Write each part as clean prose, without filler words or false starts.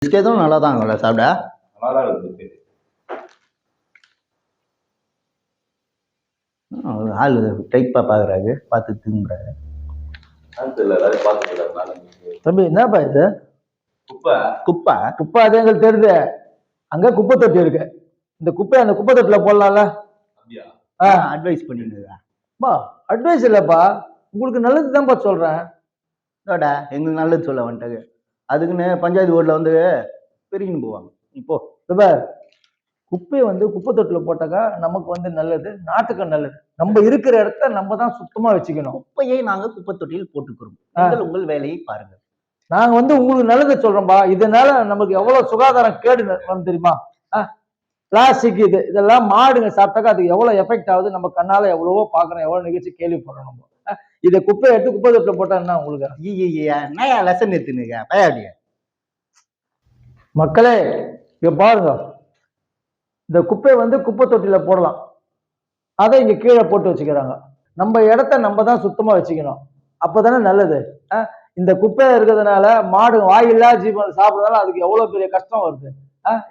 பிஸ்கெட்டும் நல்லா தான் இருக்கும்ல சாப்பிட. நல்லா தான் இருக்கு. ஆள் டைப்பா பாக்குறாரு, பார்த்து திரும்புறாரு. தம்பி என்னப்பா இது? குப்பை குப்பை குப்பை அது எங்களுக்கு தெரியுது. அங்க குப்பை தொட்டி இருக்கு. இந்த குப்பையை அந்த குப்பை தொட்டில போடலாம்ல. அட்வைஸ் பண்ணிடுங்க. அட்வைஸ் இல்லப்பா, உங்களுக்கு நல்லது தான்ப்பா சொல்றேன். எங்களுக்கு நல்லது சொல்ல வந்துட்டாங்க. அதுக்குன்னு பஞ்சாயத்து போர்டில் வந்து பெருகின்னு போவாங்க. இப்போ குப்பையை வந்து குப்பை தொட்டில போட்டாக்கா நமக்கு வந்து நல்லது, நாட்டுக்கு நல்லது. நம்ம இருக்கிற இடத்த நம்ம தான் சுத்தமா வச்சுக்கணும். குப்பையை நாங்க குப்பை தொட்டியில் போட்டுக்கிறோம். உங்கள் வேலையை பாருங்க. நாங்க வந்து உங்களுக்கு நல்லதை சொல்றோம்பா. இதனால நமக்கு எவ்வளவு சுகாதாரம் கேடு வந்து தெரியுமா? பிளாஸ்டிக் இதெல்லாம் மாடுங்க சாப்பிட்டாக்கா அதுக்கு எவ்வளவு எஃபெக்ட் ஆகுது நம்ம கண்ணால எவ்வளவோ பாக்குறோம், எவ்வளவு நிகழ்ச்சி கேள்விப்படுறோம். நம்ம இதை குப்பையை எடுத்து குப்பை தொட்டில போட்டா என்ன உங்களுக்கு லெசன் எடுத்துனுங்க. மக்களே இங்க பாருங்க, இந்த குப்பையை வந்து குப்பை தொட்டில போடலாம், அதை இங்க கீழே போட்டு வச்சுக்கிறாங்க. நம்ம இடத்த நம்ம தான் சுத்தமா வச்சுக்கணும், அப்பதானே நல்லது. இந்த குப்பை இருக்கிறதுனால மாடு வாயில்லா ஜீவன் சாப்பிட்றதுனால அதுக்கு எவ்வளவு பெரிய கஷ்டம் வருது,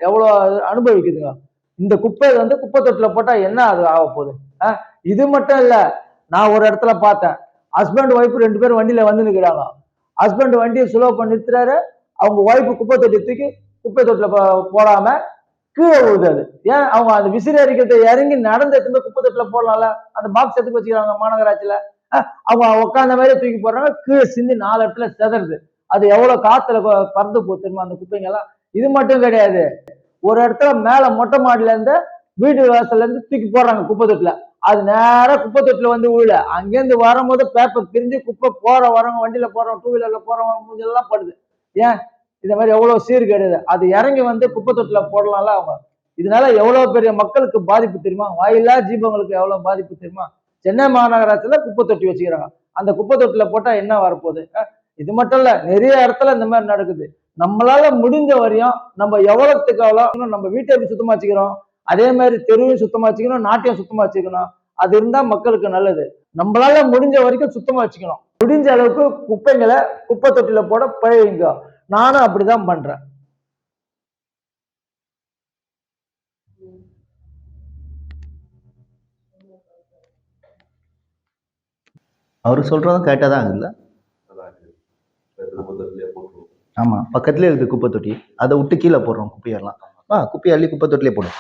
எவ்வளவு அனுபவிக்குதுங்க. இந்த குப்பை வந்து குப்பை தொட்டில போட்டா என்ன அது ஆக போகுது? இது மட்டும் இல்ல, நான் ஒரு இடத்துல பார்த்தேன், ஹஸ்பண்ட் ஒய்ஃப் 2 பேரும் வண்டியில வந்து நிற்கிறாங்க. ஹஸ்பண்ட் வண்டியை ஸ்லோ பண்ணி நிறுத்துறாரு, அவங்க ஒய்ஃப் குப்பை தொட்டி தூக்கி குப்பை தொட்டில போடாம கீழே விழுது. அது ஏன் அவங்க அந்த விசிறி அடிக்கிறத இறங்கி நடந்து எடுத்து குப்பை தொட்டில போடலாம்ல? அந்த பாக்ஸ் எடுத்து வச்சுக்கிறாங்க மாநகராட்சியில. அவங்க உட்காந்த மாதிரி தூக்கி போடுறாங்க, கீழே சிந்தி 4 இடத்துல செதறுது. அது எவ்வளவு காத்துல பறந்து போத்துருமா அந்த குப்பைங்கெல்லாம். இது மட்டும் கிடையாது, ஒரு இடத்துல மேல மொட்டை மாடியில இருந்து வீட்டு வாசல்ல இருந்து தூக்கி போடுறாங்க குப்பை தொட்டில. அது நேரம் குப்பை தொட்டில வந்து விழல. அங்கேருந்து வரும்போது பேப்பர் பிரிஞ்சு குப்பை போற வரவங்க, வண்டியில போறவங்க, 2 வீலர்ல போறவங்க மூஞ்செல்லாம் படுது. ஏன் இந்த மாதிரி எவ்வளவு சீர்கேடுது. அது இறங்கி வந்து குப்பை தொட்டில போடலாம்ல அவங்க. இதனால எவ்வளவு பெரிய மக்களுக்கு பாதிப்பு தெரியுமா? வாயில்லா ஜீவங்களுக்கு எவ்வளவு பாதிப்பு தெரியுமா? சென்னை மாநகராட்சியில குப்பை தொட்டி வச்சுக்கிறாங்க. அந்த குப்பை தொட்டில போட்டா என்ன வரப்போகுது? இது மட்டும் இல்ல, நிறைய இடத்துல இந்த மாதிரி நடக்குது. நம்மளால முடிஞ்ச வரையும் நம்ம எவ்வளவுக்கு எவ்வளோ நம்ம வீட்டை எப்படி சுத்தமா வச்சுக்கிறோம், அதே மாதிரி தெருவையும் சுத்தமா வச்சுக்கணும், நாட்டையும் சுத்தமா வச்சுக்கணும். அது இருந்தா மக்களுக்கு நல்லது. நம்மளால முடிஞ்ச வரைக்கும் சுத்தமா வச்சுக்கணும். முடிஞ்ச அளவுக்கு குப்பைங்களை குப்பை தொட்டில போட பழகுங்க. நானும் அப்படிதான் பண்றேன். அவரு சொல்றதும் கேட்டாதான் இல்ல. ஆமா, பக்கத்துலயே இருக்கு குப்பை தொட்டி, அதை விட்டு கீழே போடுறோம் குப்பையெல்லாம். குப்பையை அள்ளி குப்பை தொட்டிலே போடும்.